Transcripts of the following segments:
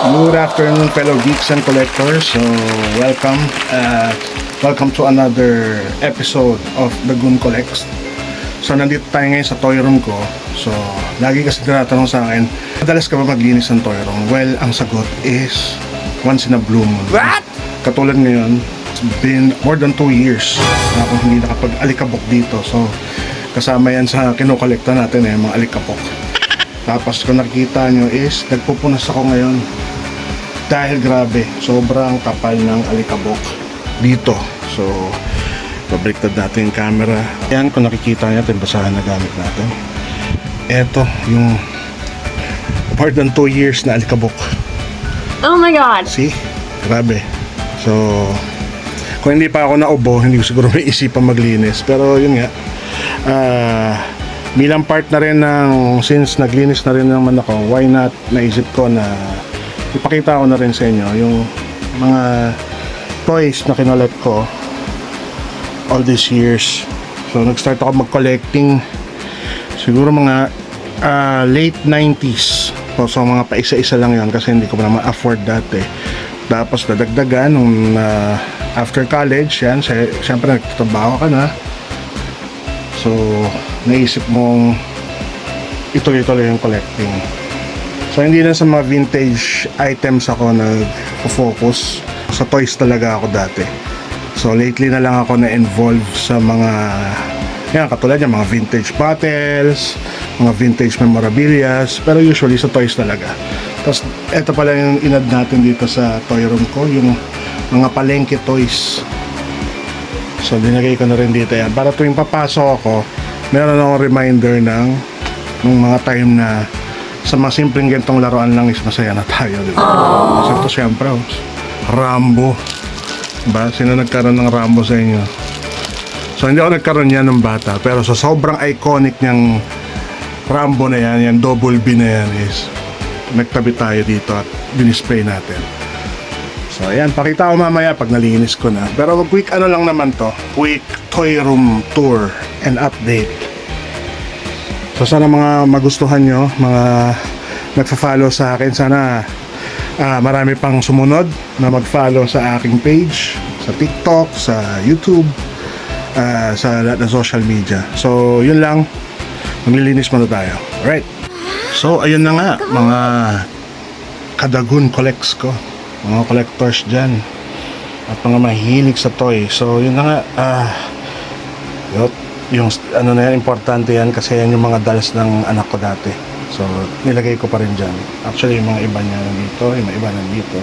Good afternoon, fellow geeks and collectors. So, welcome. Welcome to another episode of The Goon Collects. So, nandito tayo ngayon sa toy room ko. So, lagi kasi tinatanong sa akin, madalas ka ba maglinis ng toy room? Well, ang sagot is once in a blue moon. What? Katulad ngayon, it's been more than 2 years na akong hindi nakapag-alikabok dito. So, kasama yan sa kinokolekta natin mga alikabok. Tapos kung nakikita nyo is nagpupunas ako ngayon dahil grabe, sobrang kapal ng alikabok dito. So, pabaliktad natin yung camera. Yan, kung nakikita nyo, ito yung basahan na gamit natin. Ito yung more than 2 years na alikabok. Oh my god. See? Grabe. So, kung hindi pa ako naubo, hindi ko siguro may isipan maglinis. Pero yun nga, bilang part na rin ng, since naglinis na rin naman ako, why not, naisip ko na ipakita ko na rin sa inyo yung mga toys na kinolet ko all these years. So nag-start ako mag-collecting siguro mga late 90s. So mga paisa-isa lang yan kasi hindi ko pa naman afford dati. Tapos nadagdagan nung after college, yan, syempre nagtatrabaho ka na. So, naisip mong ituloy-tuloy yung collecting. So, hindi na sa mga vintage items ako nag-focus. Sa toys talaga ako dati. So, lately na lang ako na-involve sa mga, yan, katulad yung mga vintage bottles, mga vintage memorabilia, pero usually sa toys talaga. Tapos, eto pala yung inad natin dito sa toy room ko, yung mga palengke toys. So, dinagay ko na rin dito yan. Para tuwing papasok ako, meron akong reminder ng mga time na sa mga simpleng gantong laruan lang is masaya na tayo. Diba? Kasi ito siyempre, Rambo. Diba? Sino nagkaroon ng Rambo sa inyo? So, hindi ako nagkaroon yan ng bata. Pero sa sobrang iconic niyang Rambo na yan, yung double B na yan is nagtabi tayo dito at dinisplay natin. So ayan, pakita ko mamaya pag nalinis ko na. Pero quick ano lang naman to, quick toy room tour and update. So sana mga magustuhan nyo, mga nagfa-follow sa akin, sana marami pang sumunod na mag-follow sa aking page, sa TikTok, sa YouTube, sa lahat ng social media. So yun lang, maglilinis muna tayo. Alright, so ayun na nga mga kadagun collects ko, mga collectors dyan at mga mahilig sa toy. So yun na nga, yung ano na yan, importante yan kasi yan yung mga dalas ng anak ko dati. So nilagay ko pa rin dyan. Actually yung mga iba niya nandito, yung mga iba nandito.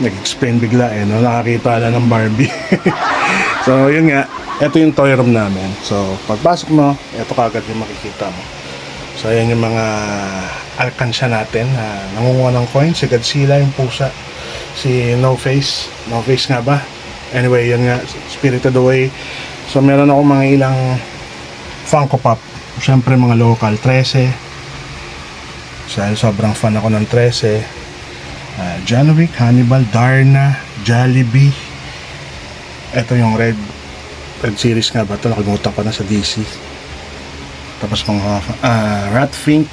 Nag-explain bigla no? Nakakita na ng Barbie. So yun nga, ito yung toy room namin. So pagpasok mo, ito kagad yung makikita mo. So ayan yung mga alkansya natin na nangunguha ng coins. Si Godzilla, yung pusa, si No Face nga ba? Anyway, yun nga, Spirited Away. So meron ako mga ilang Funko Pop, syempre mga local, 13. So sobrang fan ako ng 13. John Wick, Hannibal, Darna, Jollibee. Ito yung Red series nga ba ito, nakalimutan ko na sa DC. Tapos mga Ratfink.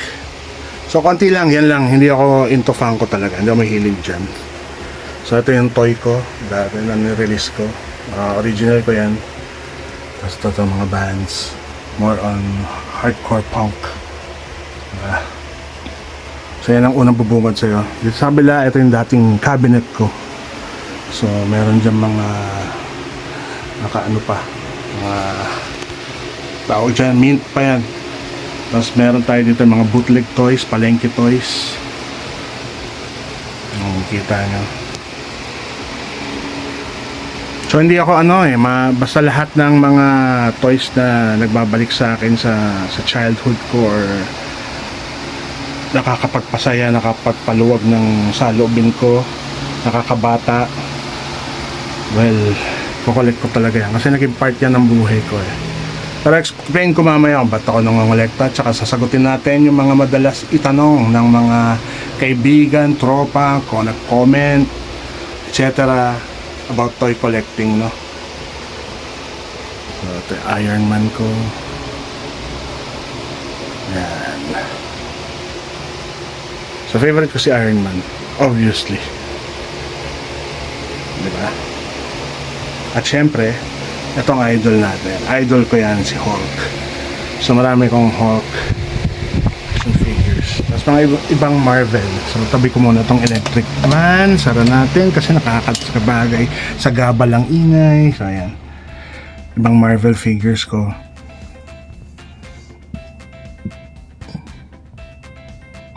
So konti lang, yan lang. Hindi ako into Funko talaga, hindi ako mahilig dyan. So ito yung toy ko, dati na nirelease ko, original ko yan. Tapos ito mga bands, more on hardcore punk. So yan ang unang bubungad sa'yo. Dito sa kabila, ito yung dating cabinet ko. So meron dyan mga nakaano pa, mga tawag dyan, mint pa yan. Tapos meron tayo dito mga bootleg toys, palengke toys. Kita nyo. So hindi ako basta lahat ng mga toys na nagbabalik sa akin sa childhood ko or nakakapagpasaya, nakapagpaluwag ng saloobin ko, nakakabata, well, kukolekt ko talaga yan kasi naging part yan ng buhay ko Pero explain ko mamaya kung ba't ako nangongolekta, tsaka sasagutin natin yung mga madalas itanong ng mga kaibigan, tropa, kung nag-comment, etc. about toy collecting, no? So, ito yung Iron Man ko. Yan. So, favorite ko si Iron Man. Obviously. Diba? At syempre, itong idol natin. Idol ko yan, si Hulk. So marami kong Hulk action figures. Tapos mga ibang Marvel. So tabi ko muna itong electric man. Sara natin kasi nakakalat sa bagay. Sa gaba lang ingay. So ayan. Ibang Marvel figures ko.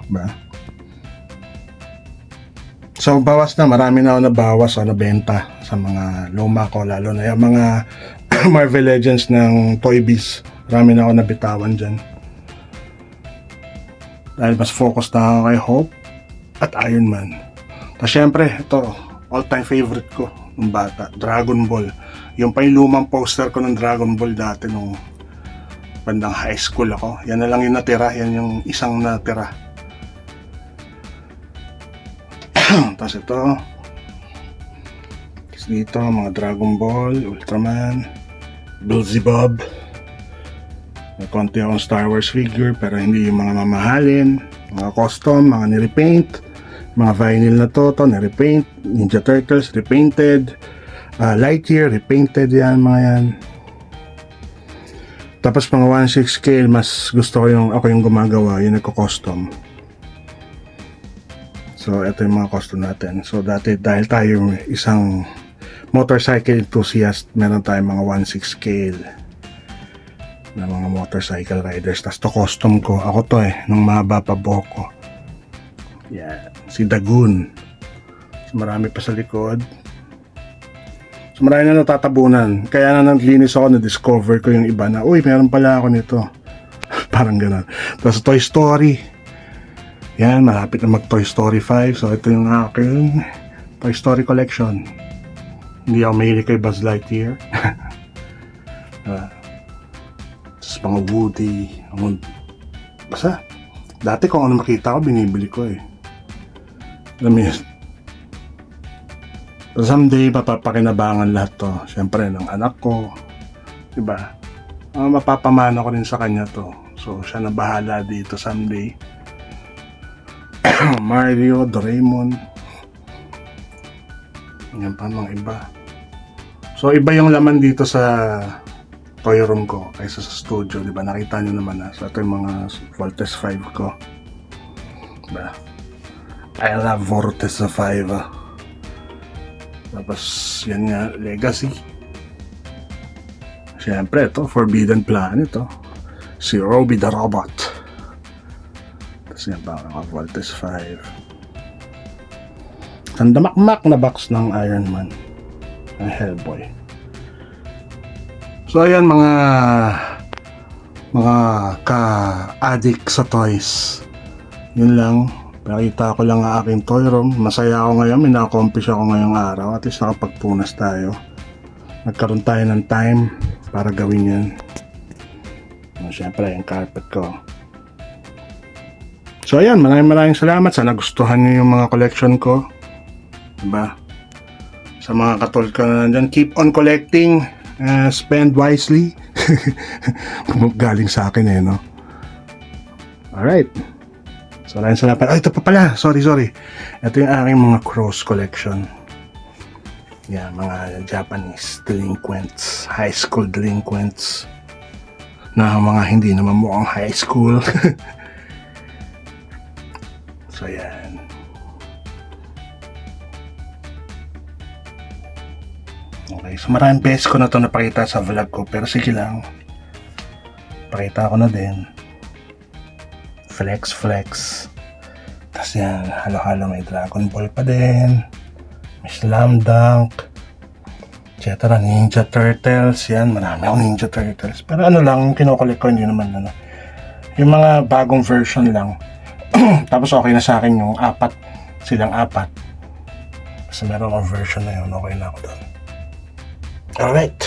Diba? So bawas na, marami na ako nabawas o nabenta sa mga luma ko, lalo na yung mga Marvel Legends ng Toy Biz. Marami na ako nabitawan dyan. Dahil mas focus na ako kay Hope at Iron Man. Tapos syempre, ito, all-time favorite ko nung bata, Dragon Ball. Yung pa yung lumang poster ko ng Dragon Ball dati nung bandang high school ako. Yan na lang yung natira, yan yung isang natira. Tapos ito. Tapos dito, mga Dragon Ball, Ultraman, Beelzebub. May konti akong Star Wars figure pero hindi yung mga mamahalin. Mga custom, mga nirepaint. Mga vinyl na to, nirepaint. Ninja Turtles, repainted. Lightyear, repainted yan, mga yan. Tapos mga 1/6 scale, mas gusto ko ako yung gumagawa, yung nagko-custom. So, ito yung mga custom natin. So, dati dahil tayo isang motorcycle enthusiast, meron tayong mga 1/6 scale na mga motorcycle riders. Tapos to custom ko. Ako to nung mahaba pa buhok ko. Yan. Si Dagoon. So, marami pa sa likod. So, marami na natatabunan. Kaya na naglinis ako, na-discover ko yung iba na, uy, meron pala ako nito. Parang gano'n. Tapos Toy Story. Yan, malapit na mag Toy Story 5. So, ito yung aking Toy Story collection. Hindi ako mahilig kay Buzz Lightyear. Tapos mga Woody. Basta, dati kung ano makita ko, binibili ko Alam mo yun. So, someday, mapapakinabangan lahat to. Siyempre, ng anak ko. Diba? Mapapamana ko rin sa kanya to. So, siya na bahala dito someday. Mario, Doraemon. Yan pa mga iba. So iba yung laman dito sa toy room ko kaysa sa studio, di ba? Nakita nyo naman na. So ito yung mga Voltes 5 ko. Diba? I love Vortex 5. Tapos yan nga, Legacy. Siyempre ito, Forbidden Planet si Robbie the Robot. Tapos yan pa mga Voltes 5. Ang damakmak na box ng Iron Man, ng Hellboy. So ayan mga ka-addict sa toys. Yun lang. Nakita ko lang ang aking toy room. Masaya ako ngayon. May na-accomplish ako ngayong araw. At least nakapagpunas tayo. Nagkaroon tayo ng time para gawin yan. Siyempre yung carpet ko. So ayan, maraming salamat. Sana gustuhan nyo yung mga collection ko. Diba? Sa mga katol ka na nandyan, keep on collecting, spend wisely. Galing sa akin no? Alright. So maraming salamat. Ito pa pala, sorry. Ito yung aking mga cross collection. Yan, mga Japanese delinquents, high school delinquents na mga hindi naman mukhang high school. So yan. Okay, so maraming beses ko na ito napakita sa vlog ko, pero sige lang, pakita ko na din. Flex. Tapos yan, halo-halo, may Dragon Ball pa din, may Slam Dunk, etc. Ninja Turtles, yan, marami akong Ninja Turtles. Pero ano lang, kinukulik ko, hindi naman yung mga bagong version lang. Tapos okay na sa akin yung silang apat. Kasi meron akong version na yun, okay na ako doon. Alright.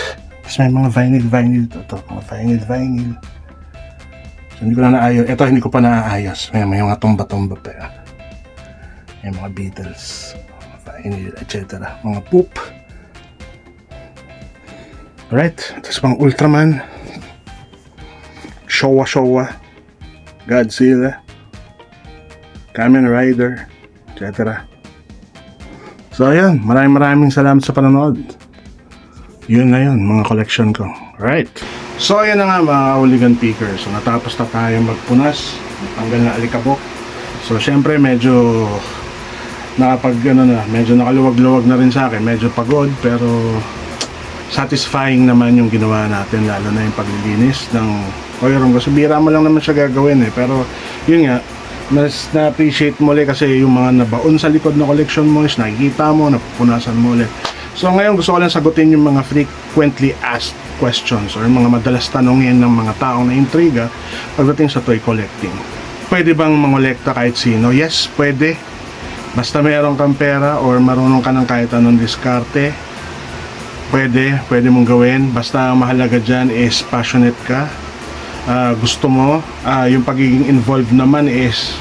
Tapos may mga vinyl ito. Mga vinyl. So hindi ko na naayos. Ito hindi ko pa naaayos. May mga tumba-tumba pa. May mga Beatles, vinyl, etc. Mga poop. Alright. Tapos pang Ultraman, Showa, Godzilla, Kamen Rider, etc. So ayan, maraming salamat sa panonood. Yun na yun, mga collection ko. Alright. So ayan na nga mga hooligan pickers. So natapos na tayo magpunas. Tanggal na alikabok. So syempre medyo medyo nakaluwag-luwag na rin sa akin. Medyo pagod pero satisfying naman yung ginawa natin, lalo na yung paglilinis ng toy room. Kasi bira mo lang naman siya gagawin pero yun nga, mas na-appreciate mo ulit kasi yung mga nabaon sa likod na collection mo is nakikita mo, napupunasan mo ulit. So ngayon gusto ko lang sagutin yung mga frequently asked questions or mga madalas tanongin ng mga taong na-intriga pagdating sa toy collecting. Pwede bang mangolekta kahit sino? Yes, pwede. Basta mayroon kang pera or marunong ka ng kahit anong diskarte, pwede mong gawin. Basta ang mahalaga dyan is passionate ka. Gusto mo, yung pagiging involved naman is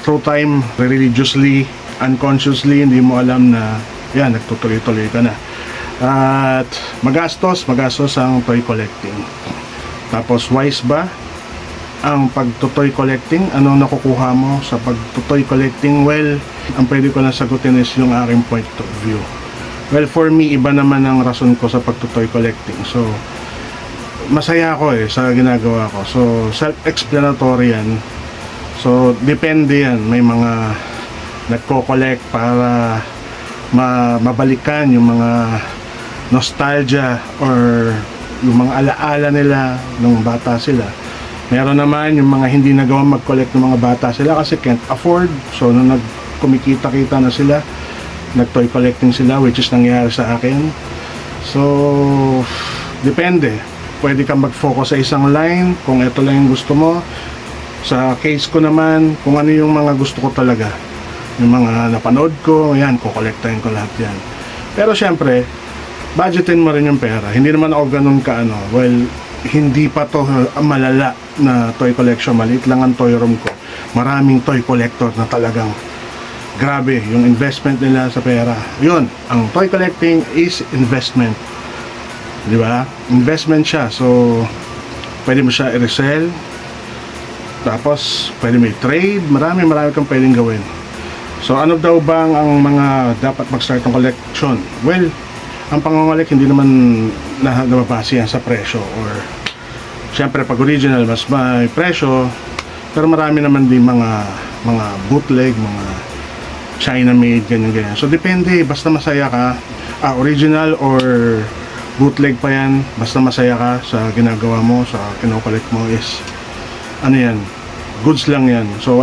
through time, religiously, unconsciously, hindi mo alam na yan, nagtutuloy-tuloy ka na. At magastos ang toy collecting. Tapos wise ba ang pagtutoy collecting? Ano nakukuha mo sa pagtutoy collecting? Well, ang pwede ko na sagutin is yung aking point of view. Well, for me, iba naman ang rason ko sa pagtutoy collecting. So, masaya ako sa ginagawa ko. So, self-explanatory yan. So, depende yan. May mga nagko-collect para mabalikan yung mga nostalgia or yung mga alaala nila nung bata sila. Meron naman yung mga hindi nagawang mag-collect ng mga bata sila kasi can't afford. So, nung kumikita-kita na sila, nag-toy collecting sila, which is nangyari sa akin. So, depende. Pwede kang mag-focus sa isang line kung ito lang yung gusto mo. Sa case ko naman, kung ano yung mga gusto ko talaga, yung mga napanood ko, yan, kukolektahin ko lahat yan. Pero syempre, budgetin mo rin yung pera. Hindi naman ako ganun hindi pa to malala na toy collection. Maliit lang ang toy room ko. Maraming toy collector na talagang grabe yung investment nila sa pera. Yun, ang toy collecting is investment. Di ba? Investment siya. So, pwede mo siya i-resell. Tapos, pwede mo i-trade. Marami kang pwedeng gawin. So, ano daw bang ang mga dapat mag-start ng collection? Well, ang pangangolik hindi naman nababase yan sa presyo. Or, syempre, pag original, mas may presyo. Pero marami naman din mga bootleg, mga China-made, ganyan. So, depende. Basta masaya ka. Original or bootleg pa yan. Basta masaya ka sa ginagawa mo, sa kinokollect mo is, ano yan, goods lang yan. So,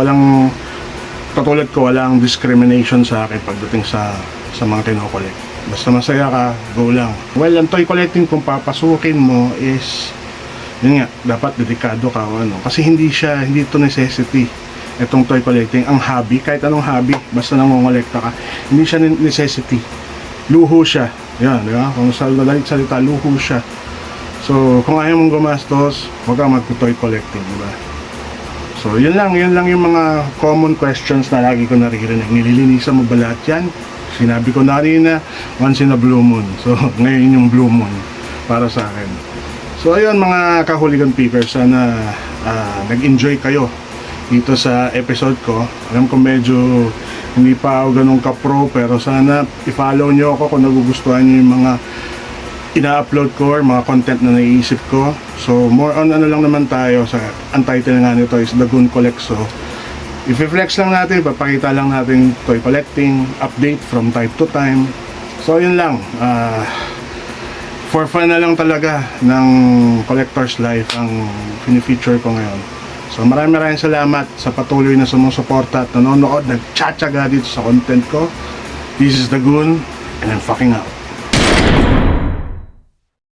katulad ko, walang discrimination sa akin pagdating sa mga kinokollect. Basta masaya ka, go lang. Well, ang toy collecting kung papasukin mo is, yun nga, dapat dedikado ka o ano. Kasi hindi ito necessity. Itong toy collecting, ang hobby, kahit anong hobby, basta nangongolekta ka, hindi siya necessity. Luho siya. Yan, di ba? Kung salita, luho siya. So, kung ayaw mong gumastos, huwag kang mag-toy collecting, di ba? So, yun lang yung mga common questions na lagi ko naririnig. Nililinisan mo ba lahat yan? Sinabi ko na rin na once in a blue moon. So, ngayon yung blue moon para sa akin. So, ayun mga kahuligan pickers, sana nag-enjoy kayo dito sa episode ko. Alam ko medyo hindi pa ako ganun ka-pro, pero sana i-follow nyo ako kung nagugustuhan nyo yung mga ina-upload ko or mga content na naiisip ko. So more on ano lang naman tayo, ang title nga nito is The Goon Collect. So i-flex lang natin, papakita lang natin toy collecting update from time to time. So yun lang, for fun na lang talaga ng collector's life ang fini-feature ko ngayon. So maraming salamat sa patuloy na sumusuporta at nanonood, nagtsatsaga dito sa content ko. This is The Goon and I'm fucking out.